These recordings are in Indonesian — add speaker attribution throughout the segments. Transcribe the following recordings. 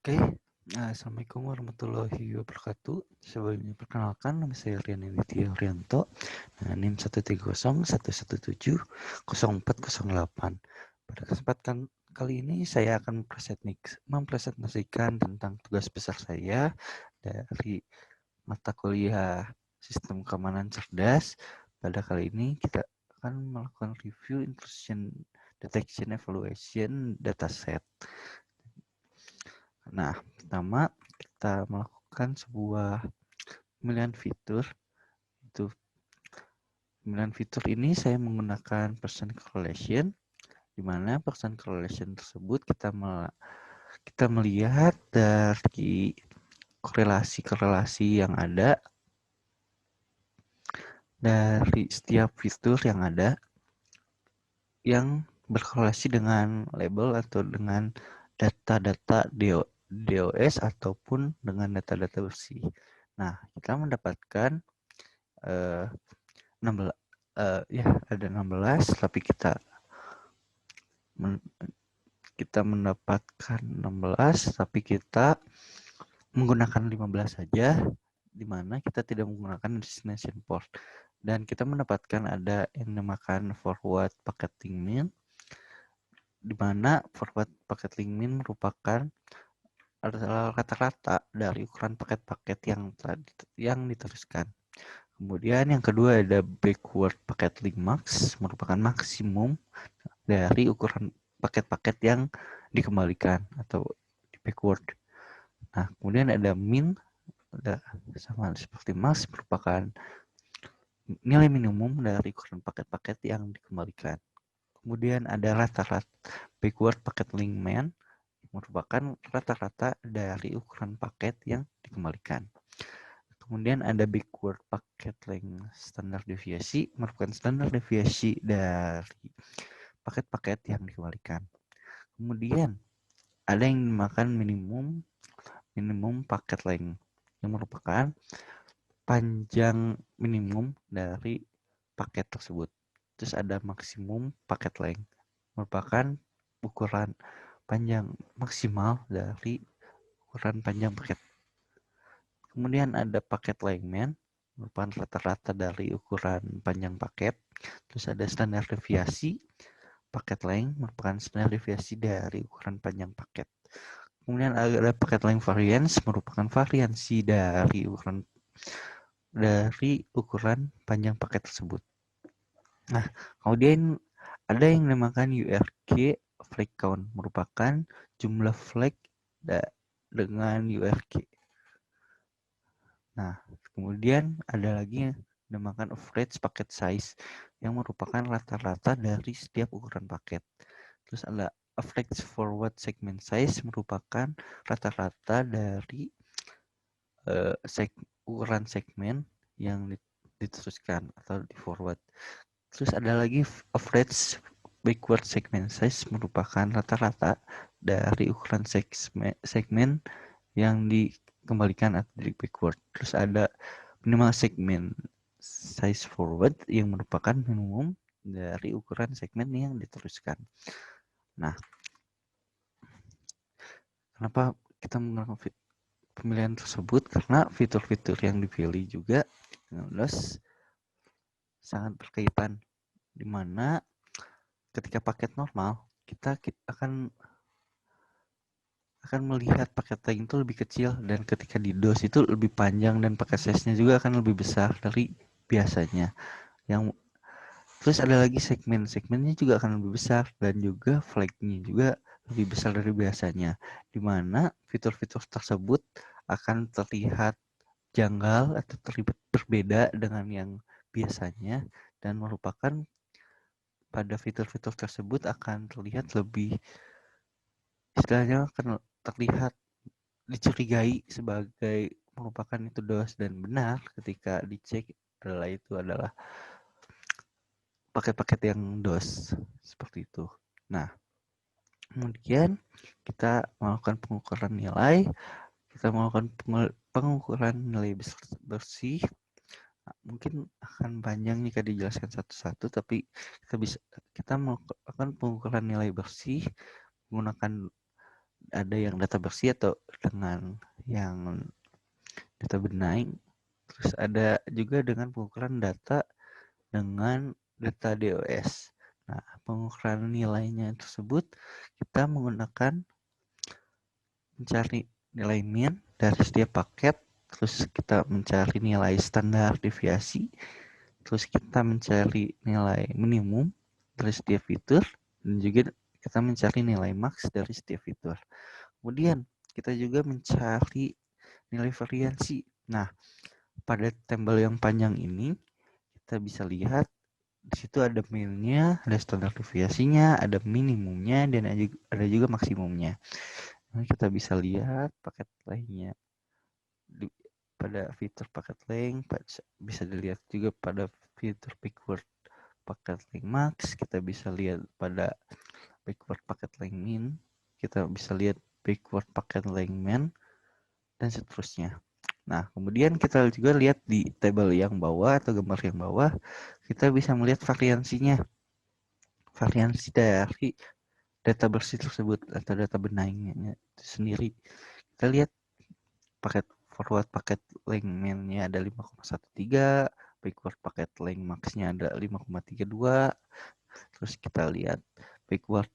Speaker 1: Oke, Assalamualaikum warahmatullahi wabarakatuh. Sebelumnya perkenalkan, nama saya Rian Aditya Rianto, NIM 13011704048. Pada kesempatan kali ini saya akan mempresentasikan tentang tugas besar saya dari mata kuliah Sistem Keamanan Cerdas. Pada kali ini kita akan melakukan review intrusion detection evaluation dataset. Nah, pertama kita melakukan sebuah pemilihan fitur. Itu pemilihan fitur ini saya menggunakan person correlation, di mana person correlation tersebut kita melihat dari korelasi-korelasi yang ada dari setiap fitur yang ada yang berkorelasi dengan label atau dengan data-data DOS ataupun dengan data-data bersih. Nah, kita mendapatkan 16 ada 16, tapi mendapatkan 16 tapi kita menggunakan 15 saja, di mana kita tidak menggunakan destination port, dan kita mendapatkan ada yang dinamakan forward packet link min, di mana forward packet link min merupakan adalah rata-rata dari ukuran paket-paket yang diteruskan. Kemudian yang kedua ada backward packet link max, merupakan maksimum dari ukuran paket-paket yang dikembalikan atau di backward. Nah, kemudian ada min, ada sama seperti max, merupakan nilai minimum dari ukuran paket-paket yang dikembalikan. Kemudian ada rata-rata backward packet link min, merupakan rata-rata dari ukuran paket yang dikembalikan. Kemudian ada backward packet link standar deviasi, merupakan standar deviasi dari paket-paket yang dikembalikan. Kemudian ada yang dimakan minimum packet length, yang merupakan panjang minimum dari paket tersebut. Terus ada maksimum packet length, merupakan ukuran panjang maksimal dari ukuran panjang paket. Kemudian ada paket length min, merupakan rata-rata dari ukuran panjang paket. Terus ada standar deviasi paket length, merupakan standar deviasi dari ukuran panjang paket. Kemudian ada paket length variance, merupakan variansi dari ukuran panjang paket tersebut. Nah, kemudian ada yang dinamakan URQ flag count, merupakan jumlah flag dengan URQ. Nah, kemudian ada lagi yang dinamakan average packet size, yang merupakan rata-rata dari setiap ukuran paket. Terus ada average forward segment size, merupakan rata-rata dari ukuran segmen yang diteruskan atau di forward. Terus ada lagi average backward segment size, merupakan rata-rata dari ukuran segmen yang dikembalikan atau di backward. Terus ada minimal segment size forward, yang merupakan minimum dari ukuran segmen yang diteruskan. Nah, kenapa kita menggunakan pemilihan tersebut? Karena fitur-fitur yang dipilih juga dengan DOS sangat berkaitan, di mana ketika paket normal kita akan melihat paket link itu lebih kecil, dan ketika di DOS itu lebih panjang, dan paket size-nya juga akan lebih besar dari biasanya. Terus ada lagi segmennya juga akan lebih besar, dan juga flag-nya juga lebih besar dari biasanya, di mana fitur-fitur tersebut akan terlihat janggal atau terlihat berbeda dengan yang biasanya, dan merupakan pada fitur-fitur tersebut akan terlihat lebih, istilahnya akan terlihat dicurigai sebagai merupakan itu DOS, dan benar ketika dicek adalah paket-paket yang DOS seperti itu. Nah, kemudian kita melakukan pengukuran nilai, nilai bersih. Mungkin akan panjang jika dijelaskan satu-satu, tapi kita melakukan pengukuran nilai bersih menggunakan ada yang data bersih atau dengan yang data benign. Terus ada juga dengan pengukuran data dengan data DOS. Nah, pengukuran nilainya tersebut kita menggunakan mencari nilai min dari setiap paket, terus kita mencari nilai standar deviasi, terus kita mencari nilai minimum dari setiap fitur, dan juga kita mencari nilai max dari setiap fitur. Kemudian kita juga mencari nilai variansi. Nah, pada tabel yang panjang ini kita bisa lihat di situ ada min-nya, ada standar deviasinya, ada minimumnya, dan ada juga maksimumnya. Nah, kita bisa lihat paket lainnya pada fitur paket length, bisa dilihat juga pada fitur backward paket length max, kita bisa lihat pada backward paket length min, kita bisa lihat backward paket length min, dan seterusnya. Nah, kemudian kita juga lihat di tabel yang bawah atau gambar yang bawah, kita bisa melihat variansinya. Variansi dari data bersih tersebut atau data benign-nya itu sendiri. Kita lihat paket forward paket length min-nya ada 5,13, backward paket length max-nya ada 5,32. Terus kita lihat backward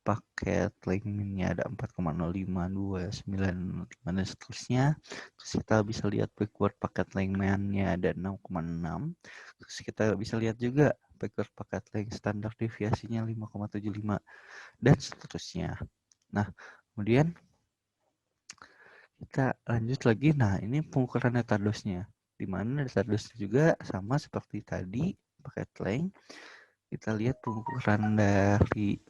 Speaker 1: paket length min-nya ada 4,05295 dan seterusnya. Terus kita bisa lihat backward paket length min-nya ada 6,6. Terus kita bisa lihat juga backward paket length standar deviasinya 5,75 dan seterusnya. Nah, kemudian kita lanjut lagi. Nah, ini pengukuran data DOS-nya. Di mana data DOS juga sama seperti tadi paket length. Kita lihat pengukuran dari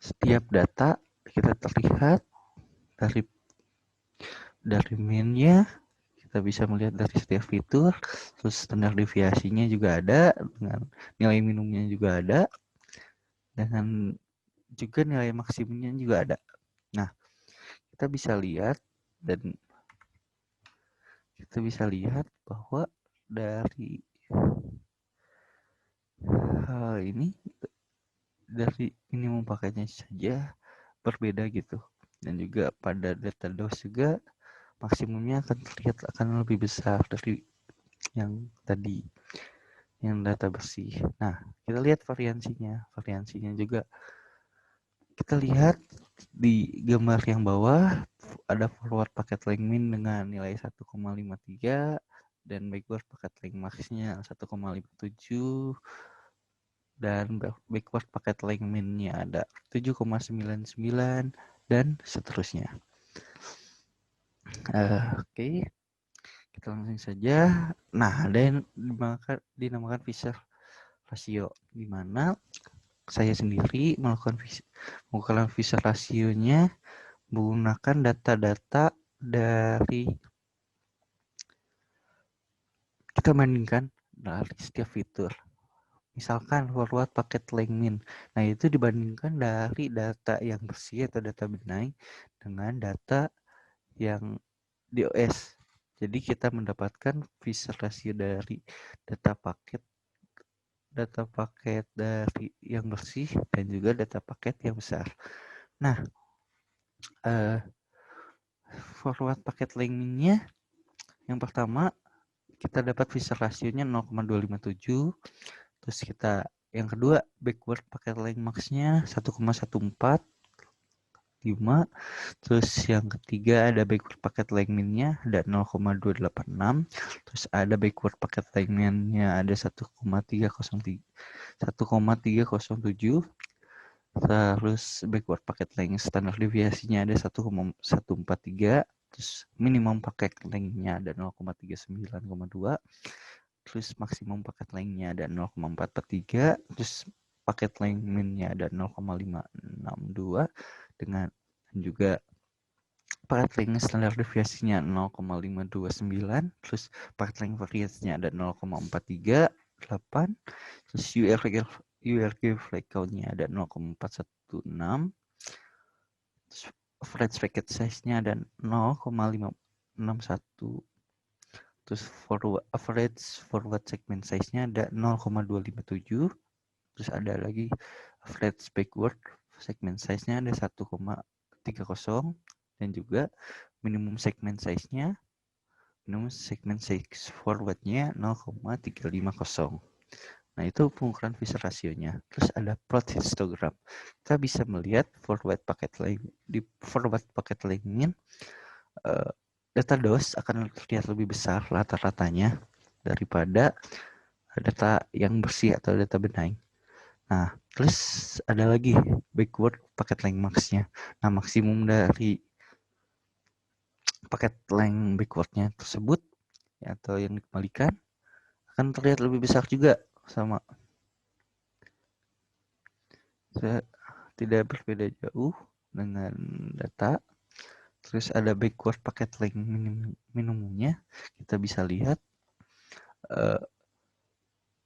Speaker 1: setiap data, kita terlihat dari min-nya, kita bisa melihat dari setiap fitur, terus standar deviasinya juga ada, dengan nilai minimumnya juga ada, dengan juga nilai maksimumnya juga ada. Nah, kita bisa lihat bahwa dari hal ini, dari minimum paketnya saja berbeda gitu, dan juga pada data DOS juga maksimumnya akan terlihat akan lebih besar dari yang tadi, yang data bersih. Nah, kita lihat variansinya juga kita lihat di gambar yang bawah ada forward paket length min dengan nilai 1,53 dan backward paket length max-nya 1,57 dan backward paket length min-nya ada 7,99 dan seterusnya. Oke. Kita langsung saja. Nah, ada yang dinamakan Fisher rasio, di mana saya sendiri melakukan pengukuran Fisher rasionya menggunakan data-data dari, kita bandingkan dari setiap fitur. Misalkan forward paket length min. Nah, itu dibandingkan dari data yang bersih atau data benign dengan data yang DOS. Jadi kita mendapatkan Fisher rasio dari data paket dari yang bersih dan juga data paket yang besar. Nah, forward paket length min-nya yang pertama kita dapat Fisher rasionya 0,257. Terus yang kedua backward paket length max-nya 1,145. Terus yang ketiga ada backward paket length min-nya ada 0,286. Terus ada backward paket length min-nya ada 1,307. Terus backward paket length standar deviasinya ada 1,143. Terus minimum paket length-nya ada 0,39,2. Terus maksimum paket length-nya ada 0,443. Terus paket length min-nya ada 0,562 dengan juga paket length standar deviasinya 0,529. Terus paket length variance-nya ada 0,438. Terus URG flag count-nya ada 0,416. Terus average packet size-nya ada 0,561. Terus average forward segment size-nya ada 0,257. Terus ada lagi average backward segment size-nya ada 1,30 dan juga minimum segment size-nya, minimum segment size forward-nya 0,350. Nah, itu pengukuran Fisher rasionya. Terus ada plot histogram. Kita bisa melihat forward packet line. Di forward packet line data DOS akan terlihat lebih besar rata-ratanya daripada data yang bersih atau data benign. Nah, terus ada lagi backward packet length max-nya. Nah, maksimum dari paket length backward-nya tersebut atau yang dikembalikan akan terlihat lebih besar juga, sama tidak berbeda jauh dengan data. Terus ada backward packet length minimumnya, kita bisa lihat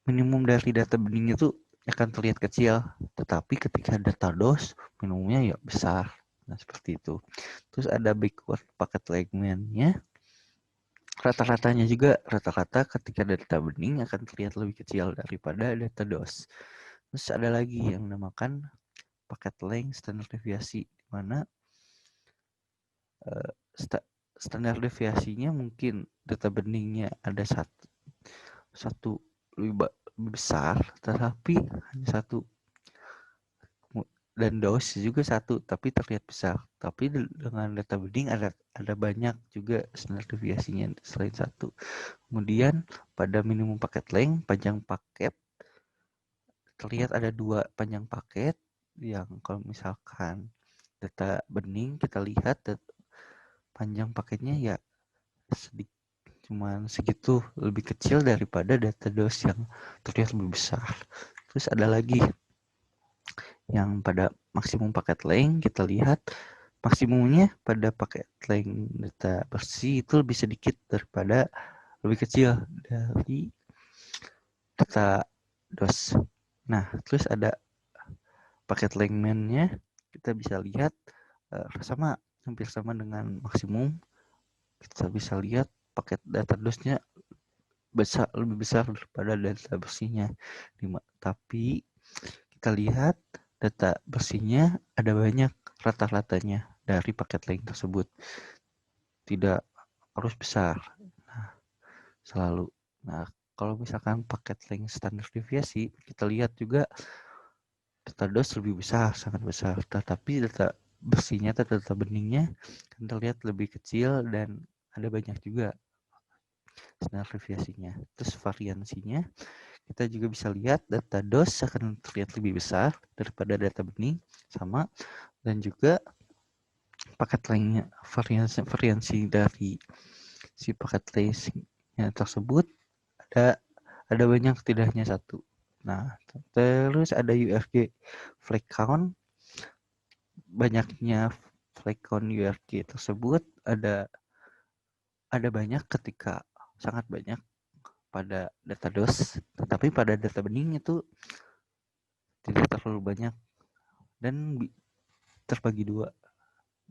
Speaker 1: minimum dari data bening itu akan terlihat kecil, tetapi ketika data DOS minimumnya ya besar. Nah, seperti itu. Terus ada backward packet length-nya, rata-ratanya juga rata-rata ketika data bening akan terlihat lebih kecil daripada data DOS. Terus ada lagi yang dinamakan packet length standar deviasi, di mana standar deviasinya mungkin data beningnya ada satu lebih besar, tetapi hanya satu, dan DOS juga satu tapi terlihat besar. Tapi dengan data bening ada banyak juga standar deviasinya selain satu. Kemudian pada minimum paket length, panjang paket terlihat ada 2 panjang paket, yang kalau misalkan data bening kita lihat panjang paketnya ya sedikit, cuman segitu, lebih kecil daripada data DOS yang terlihat lebih besar. Terus ada lagi yang pada maksimum paket length, kita lihat maksimumnya pada paket length data bersih itu lebih sedikit daripada, lebih kecil dari data DOS. Nah, terus ada paket length main-nya, kita bisa lihat hampir sama dengan maksimum. Kita bisa lihat paket data DOS-nya lebih besar daripada data bersihnya. Tapi kita lihat data bersihnya ada banyak rata-ratanya dari paket length tersebut. Tidak harus besar. Nah, selalu. Nah, kalau misalkan paket length standar deviasi, kita lihat juga data DOS lebih besar, sangat besar. Tetapi data bersihnya atau data beningnya kan terlihat lebih kecil dan ada banyak juga standar deviasinya. Terus variansinya, kita juga bisa lihat data DOS akan terlihat lebih besar daripada data bening, sama, dan juga paket lainnya, variansi dari si paket length-nya tersebut ada banyak, tidak hanya satu. Nah, terus ada UFG flag count. Banyaknya flag count UFG tersebut ada banyak ketika sangat banyak pada data DOS, tetapi pada data bening itu tidak terlalu banyak dan terbagi dua,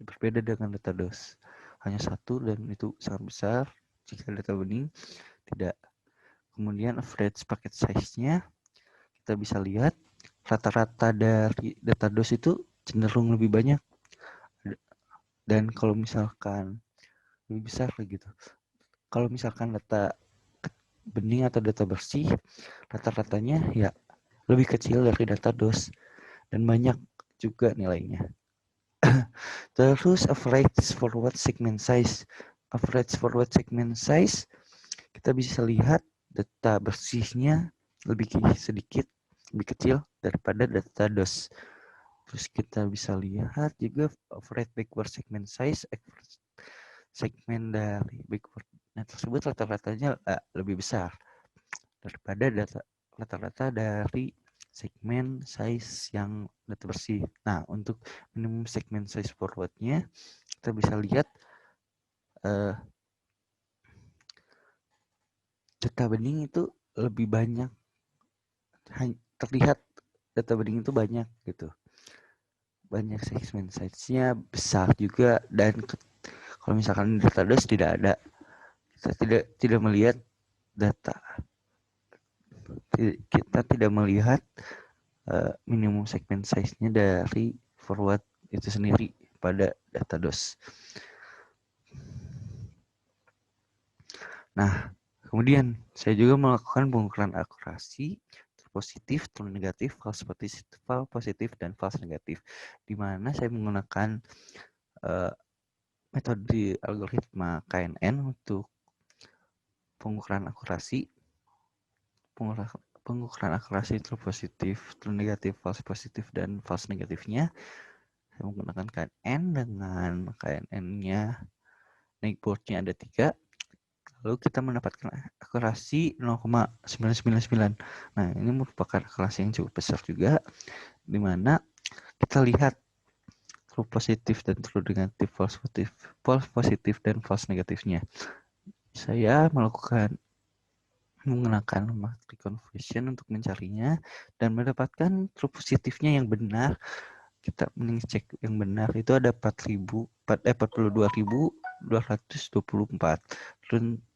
Speaker 1: berbeda dengan data DOS, hanya satu dan itu sangat besar. Jika data bening tidak. Kemudian average packet size-nya, kita bisa lihat rata-rata dari data DOS itu cenderung lebih banyak, dan kalau misalkan lebih besar gitu. Kalau misalkan data bening atau data bersih, rata-ratanya ya lebih kecil dari data DOS dan banyak juga nilainya. Terus average forward segment size. Average forward segment size, kita bisa lihat data bersihnya lebih sedikit, lebih kecil daripada data DOS. Terus kita bisa lihat juga average backward segment size, segmen dari backward tersebut rata-ratanya lebih besar daripada data rata-rata dari segmen size yang data bersih. Nah, untuk minimum segment size forward-nya, kita bisa lihat data bening itu lebih banyak, terlihat data bening itu banyak gitu. Banyak segment size-nya besar juga, dan kalau misalkan data DOS tidak ada, kita tidak melihat data, kita tidak melihat minimum segment size-nya dari forward itu sendiri pada data DOS. Nah, kemudian saya juga melakukan pengukuran akurasi true positif, true negatif, false positif, dan false negatif, di mana saya menggunakan metode algoritma KNN untuk pengukuran akurasi true positif, true negatif, false positif, dan false negatifnya. Saya menggunakan KNN dengan KNN-nya boardnya ada 3. Lalu kita mendapatkan akurasi 0,999. Nah, ini merupakan akurasi yang cukup besar juga, di mana kita lihat true positif dan true negatif, false positif dan false negatifnya. Saya menggunakan matrix conversion untuk mencarinya dan mendapatkan true positifnya yang benar. Kita mengecek yang benar itu ada 42.224.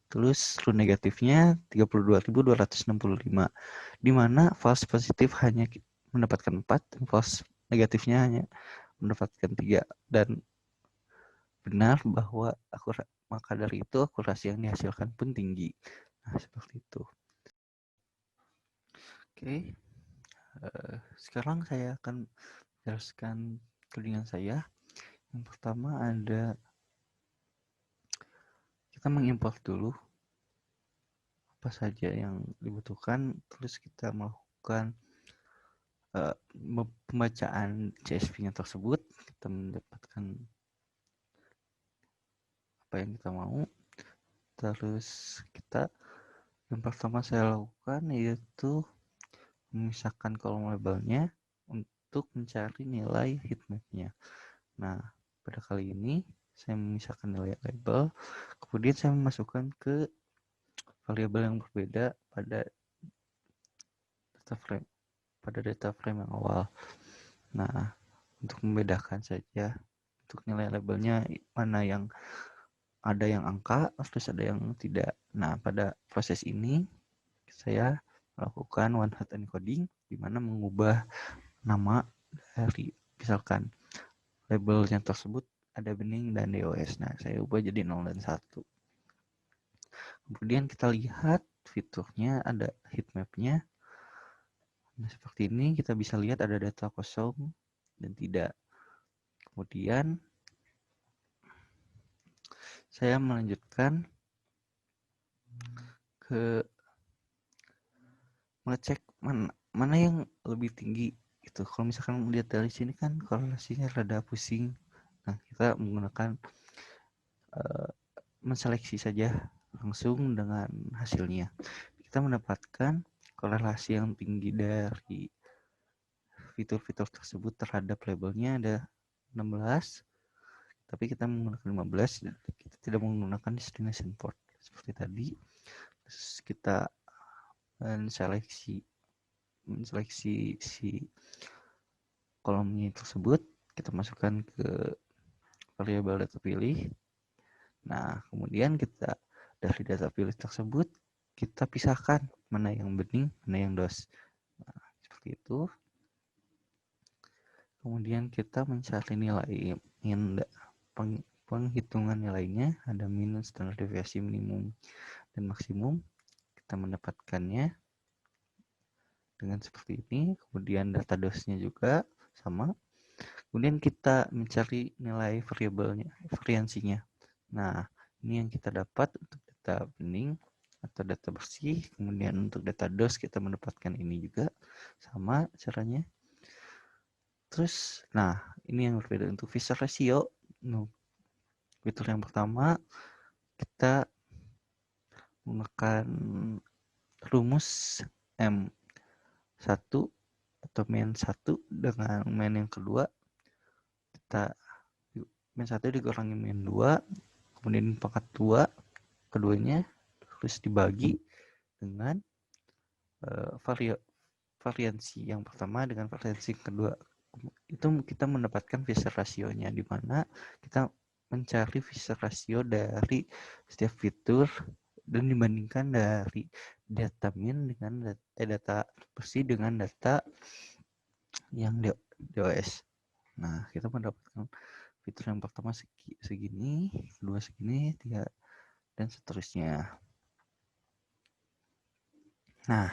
Speaker 1: Terus true negatifnya 32.265, di mana false positif hanya mendapatkan 4 dan false negatifnya hanya mendapatkan 3, dan benar bahwa maka dari itu akurasi yang dihasilkan pun tinggi. Nah, seperti itu. Oke, sekarang saya akan jelaskan codingan saya. Yang pertama ada kita mengimport dulu apa saja yang dibutuhkan, terus kita melakukan pembacaan CSV-nya tersebut, kita mendapatkan apa yang kita mau. Terus yang pertama saya lakukan yaitu memisahkan kolom labelnya untuk mencari nilai heatmap-nya. Nah, pada kali ini saya memisahkan nilai label, kemudian saya memasukkan ke variabel yang berbeda pada data frame yang awal. Nah, untuk membedakan saja untuk nilai labelnya mana yang ada yang angka, terus ada yang tidak. Nah, pada proses ini saya melakukan one hot encoding, di mana mengubah nama dari misalkan label yang tersebut ada bening dan DOS. Nah, saya ubah jadi 0 dan 1. Kemudian kita lihat fiturnya ada heatmap-nya. Nah, seperti ini kita bisa lihat ada data kosong dan tidak. Kemudian saya melanjutkan ke mengecek mana yang lebih tinggi itu. Kalau misalkan melihat dari sini kan korelasinya rada pusing. Nah, kita menggunakan menseleksi saja langsung dengan hasilnya. Kita mendapatkan korelasi yang tinggi dari fitur-fitur tersebut terhadap labelnya ada 16, tapi kita menggunakan 15, kita tidak menggunakan destination port seperti tadi. Terus kita menseleksi si kolomnya tersebut, kita masukkan ke variabel data pilih. Nah, kemudian kita dari data pilih tersebut kita pisahkan mana yang bening, mana yang DOS. Nah, seperti itu. Kemudian kita mencari nilai penghitungan nilainya, ada minus, standar deviasi minimum dan maksimum. Kita mendapatkannya dengan seperti ini. Kemudian data DOS-nya juga sama. Kemudian kita mencari nilai variabelnya, variansinya. Nah, ini yang kita dapat untuk data bening atau data bersih. Kemudian untuk data DOS kita mendapatkan ini juga sama caranya. Terus, nah ini yang berbeda untuk Fisher ratio. Fitur yang pertama kita menggunakan rumus M1 atau min 1 dengan min yang kedua. Kita min 1 dikurangi min 2, kemudian pangkat 2 keduanya, terus dibagi dengan variansi yang pertama dengan variansi kedua. Itu kita mendapatkan Fisher rasionya, di mana kita mencari Fisher rasio dari setiap fitur dan dibandingkan dari data min dengan data bersih dengan data yang DOS. Nah, kita mendapatkan fitur yang pertama segini, kedua segini, tiga, dan seterusnya. Nah,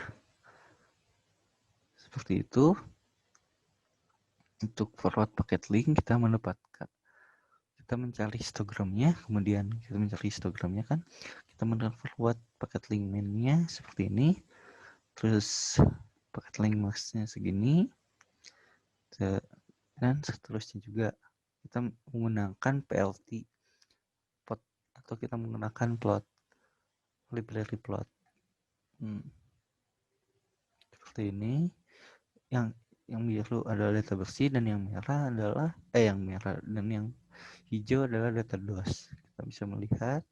Speaker 1: seperti itu. Untuk forward paket link kita mencari histogramnya, kemudian kita mencari histogramnya kan, kita forward paket link mainnya seperti ini, terus paket link maxnya segini, dan seterusnya juga. Kita menggunakan PLT plot atau kita menggunakan plot library plot seperti ini. Yang biru adalah data bersih dan yang merah adalah dan yang hijau adalah data DOS. Kita bisa melihat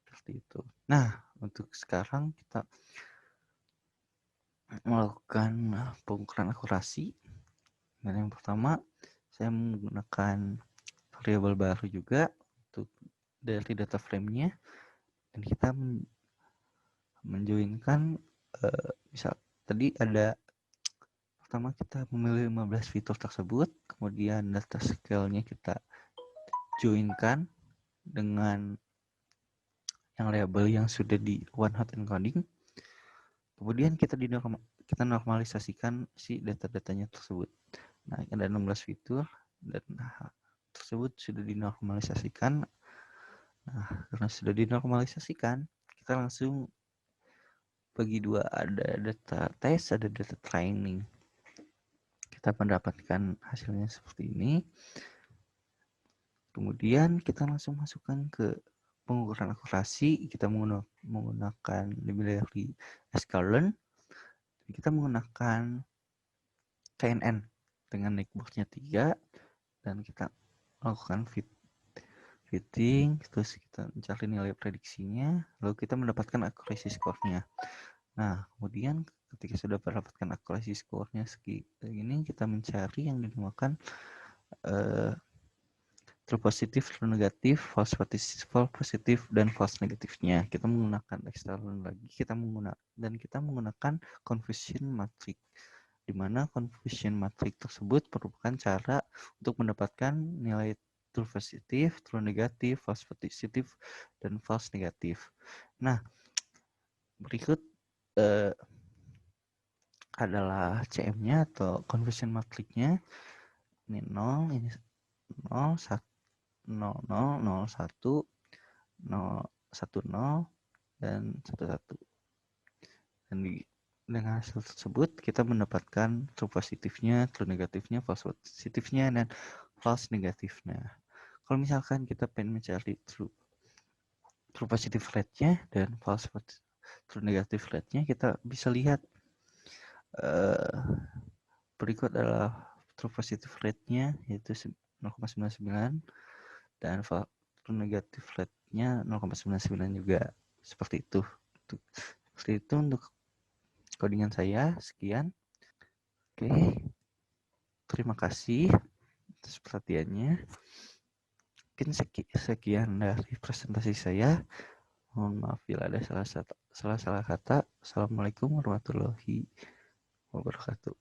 Speaker 1: seperti itu. Nah, untuk sekarang kita melakukan pengukuran akurasi. Dan yang pertama, saya menggunakan variabel baru juga untuk dari data frame-nya, dan kita menjoinkan misal tadi ada pertama kita memilih 15 fitur tersebut, kemudian data scale-nya kita joinkan dengan yang label yang sudah di one hot encoding. Kemudian kita normalisasikan si data-datanya tersebut. Nah, ada 16 fitur dan tersebut sudah dinormalisasikan. Nah, karena sudah dinormalisasikan, kita langsung bagi dua, ada data test, ada data training. Kita mendapatkan hasilnya seperti ini. Kemudian kita langsung masukkan ke pengukuran akurasi. Kita menggunakan library sklearn. Kita menggunakan KNN dengan networknya 3, dan kita lakukan fitting, terus kita mencari nilai prediksinya, lalu kita mendapatkan accuracy score-nya. Nah, kemudian ketika sudah mendapatkan accuracy score-nya segini, kita mencari yang dinamakan true positif, true negatif, false positif, dan false negatifnya. Kita menggunakan external lagi, kita menggunakan confusion matrix, di mana confusion matrix tersebut merupakan cara untuk mendapatkan nilai true positif, true negatif, false positif, dan false negatif. Nah, berikut adalah CM-nya atau confusion matrix-nya. Ini 0, ini 0, 1, 0, 0, 0, 1, 0, 1, 0, dan 1, 1. Dan dengan hasil tersebut kita mendapatkan true positifnya, true negatifnya, false positifnya, dan false negatifnya. Kalau misalkan kita pengen mencari true positive rate-nya dan false true negative rate-nya, kita bisa lihat berikut adalah true positive rate-nya yaitu 0,99, dan true negative rate-nya 0,99 juga. Seperti itu. Seperti itu untuk codingan saya. Sekian. Oke. Terima kasih atas perhatiannya. Mungkin sekian dari presentasi saya. Mohon maaf bila ada salah kata. Assalamualaikum warahmatullahi wabarakatuh.